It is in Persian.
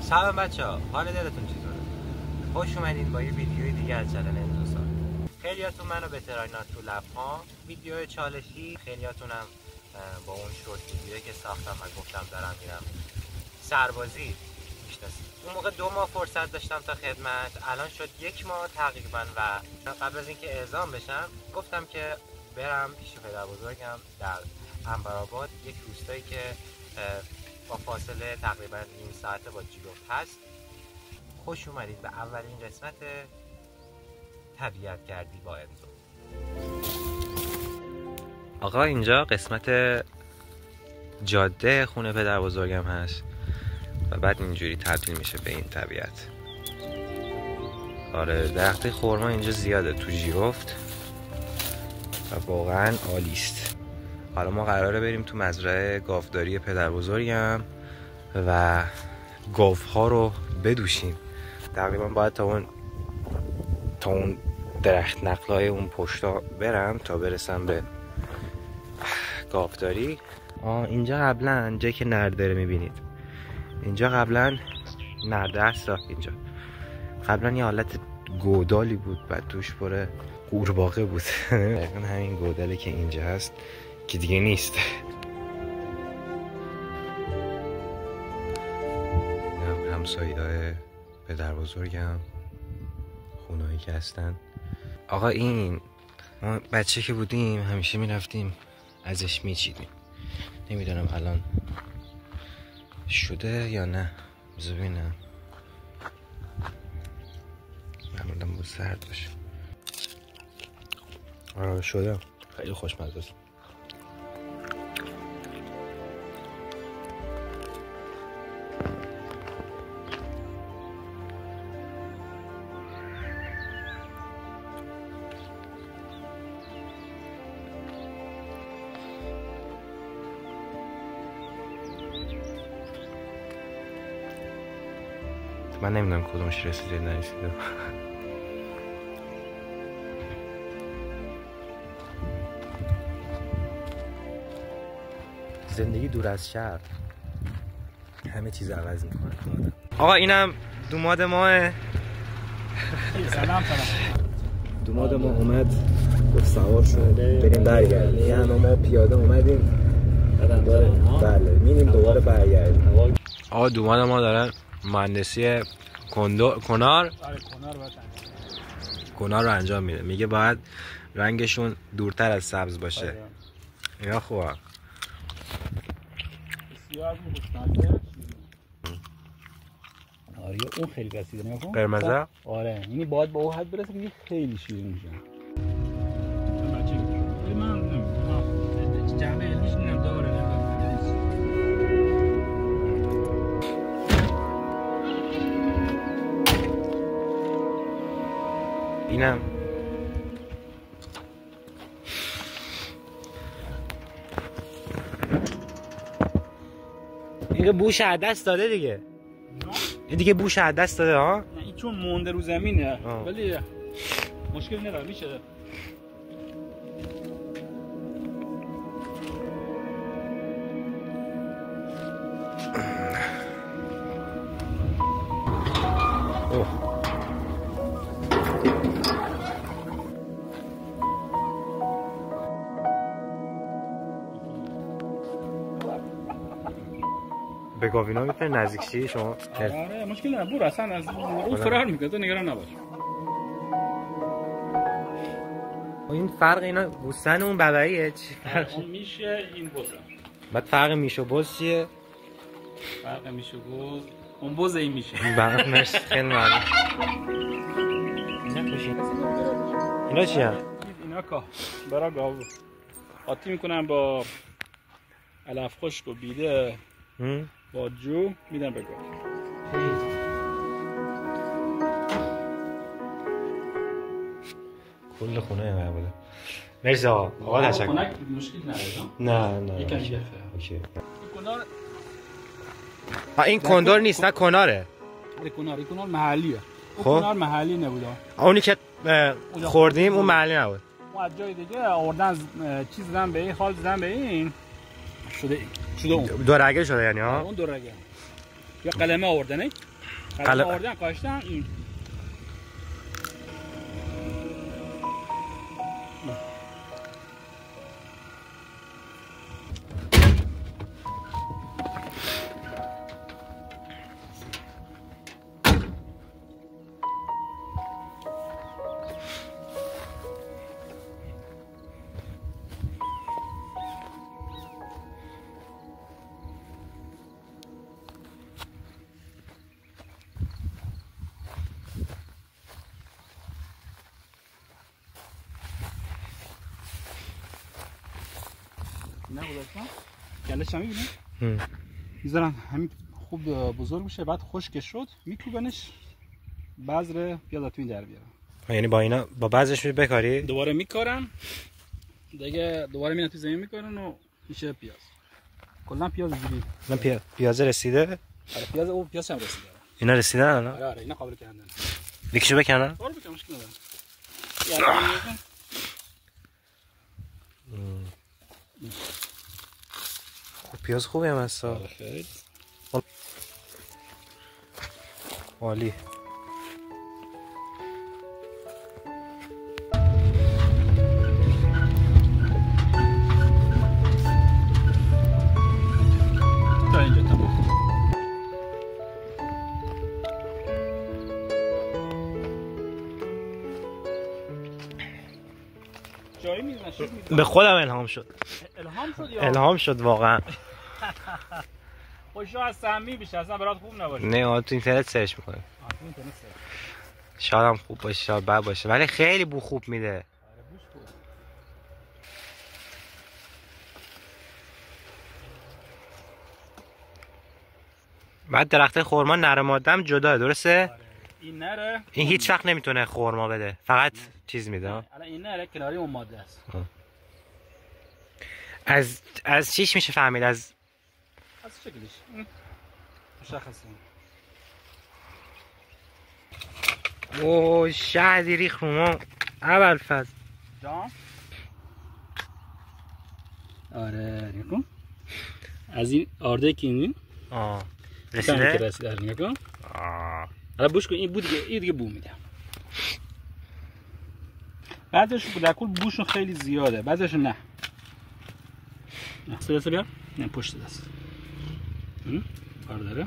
سلام بچه‌ها، حال دلتون چطوره؟ خوش اومدین با یه ویدیوی دیگه از چنل اندوسار. خیلیاتون منو به تراینات تو لب‌ها ویدیو چالشی، خیلیاتونم با اون شورت ویدیویی که ساختم و گفتم دارم میرم سربازی میشناسید. اون موقع 2 ماه فرصت داشتم تا خدمت، الان شد 1 ماه تقریبا و قبل از اینکه اعزام بشم گفتم که برم پیش پدربزرگم در عنبرآباد، یک روستایی که با فاصله تقریبا نیم ساعته با جیروفت هست. خوش اومدید به اولین قسمت طبیعت گردی با انزو. آقا اینجا قسمت جاده خونه پدر بزرگم هست و بعد اینجوری تبدیل میشه به این طبیعت. آره درخت خرما اینجا زیاده تو جیروفت و واقعا عالی است. حالا ما قراره بریم تو مزرعه گاوداری پدر بزرگم و گاوها رو بدوشیم. تقریبا باید تا اون درخت نقلای اون پشتا برم تا برسم به گاوداری. اینجا قبلا جایی که نرده رو میبینید، اینجا قبلا نرده هست. اینجا قبلا یه حالت گودالی بود، بعد توش پر قورباغه بود. همین گودالی که اینجا هست که دیگه نیست. همسایه‌های پدر بزرگم، خونهایی که هستن. آقا این ما بچه که بودیم همیشه میرفتیم ازش میچیدیم. نمیدونم الان شده یا نه، بذار ببینم. معمولا بود سرد باشه. آره شده، خیلی خوشمزه است. من نمیدونم کدومش رسیده نرسیده. زندگی دور از شهر همه چیز عوض میکنه. آقا اینم دوماد ماه. سلام. دوماد ما اومد گفت سوار شد بریم برگردیم. یعنی ما پیاده اومدیم بله میریم دوباره برگردیم. آقا دوماد ما دارن مهندسی کنار رو انجام میده. میگه باید رنگشون دورتر از سبز باشه. اینا خوبه. آره اون خیلی رسیده نگاه کن. قرمزه؟ آره یعنی باید با اون حد برسه که خیلی شیرین میشه. من جمع علمیش نداره. اینم دیگه بوش از دست داده دیگه. این دیگه بوش از دست داده ها. این چون مونده رو زمینه ولی مشکل نداره میشه. به گاوینا میتونه نزدیک شی شما؟ آره مشکل نداره. برو اصلا از اون فرار میکنه، تو نگران نباش. این فرق اینا گوسن اون ببعیه چی فرق؟ اون میشه این بزه. بعد فرق میشه بز چیه؟ فرق میشه بز اون بز این میشه. بعد مرسی خیلی ممنون. اینا چی هم؟ اینا که برای گاو قاطی میکنن با علف خشک و بیده با جو میدن به گاو. کل خونه اینقدر بوده. مرسی آقا تشکر. خونه مشکل نداره. نه یکم دیگه. اوکی. کنار این کندور نیست نه کناره. کنار محلیه. کنار محلی نبوده. اونی که خوردیم اون محلی نبود. اون از جای دیگه آوردن چیز زدن به این، خال زدن به این شده اون دو رگه شده یعنی ها. اون دو رگه یا قلمه آوردن قلم آوردن کاشتن این نه بودم گلش هم میبینی؟ میذارن همین خوب بزرگ بشه بعد خشک شد میکوبنش بذر پیاز تو این در بیارم. یعنی با اینا با بعضش بکاری؟ دوباره میکارن دیگه دوباره میان تو زمین میکارن و میشه پیاز. کلا پیاز اینجوری. نه پیاز رسیده؟ آره پیاز او پیاز هم رسیده. اینا رسیدن الان؟ آره اینا قابل کردن. یکیشو بکنن؟ آره بکنم مشکل نداره. یعنی خب پیاز خوبی هم هست. خیلی عالی. تا اینجا تمام. جایی میزنه به خودم الهام شد. الهام شد یا الهام شد واقعا. خوشو از سمی بیشه اصلا برات خوب نباشه. نه تو اینترنت سرچ میکنه. شاید هم خوب باشه شاید بد باشه ولی خیلی بو خوب میده. آره بوش خوب. بعد درخت خرما نره مادم جدا درسته؟ آره. این نره این هیچ وقت نمیتونه خرما بده فقط چیز میده. الان این نره کناری اون ماده است. از چیش میشه فهمید از شکلش مشخصه. اوه شهدی ریخ رو ما ابوالفضل جان. آره نکن از این آرده که این رسیده؟ رسیده نکن. حالا بوش کن این بود دیگه این دیگه بو میده. بعضیش در کل بوشون خیلی زیاده بعضیش نه. نه سر بیار نه پشت دست کار داره.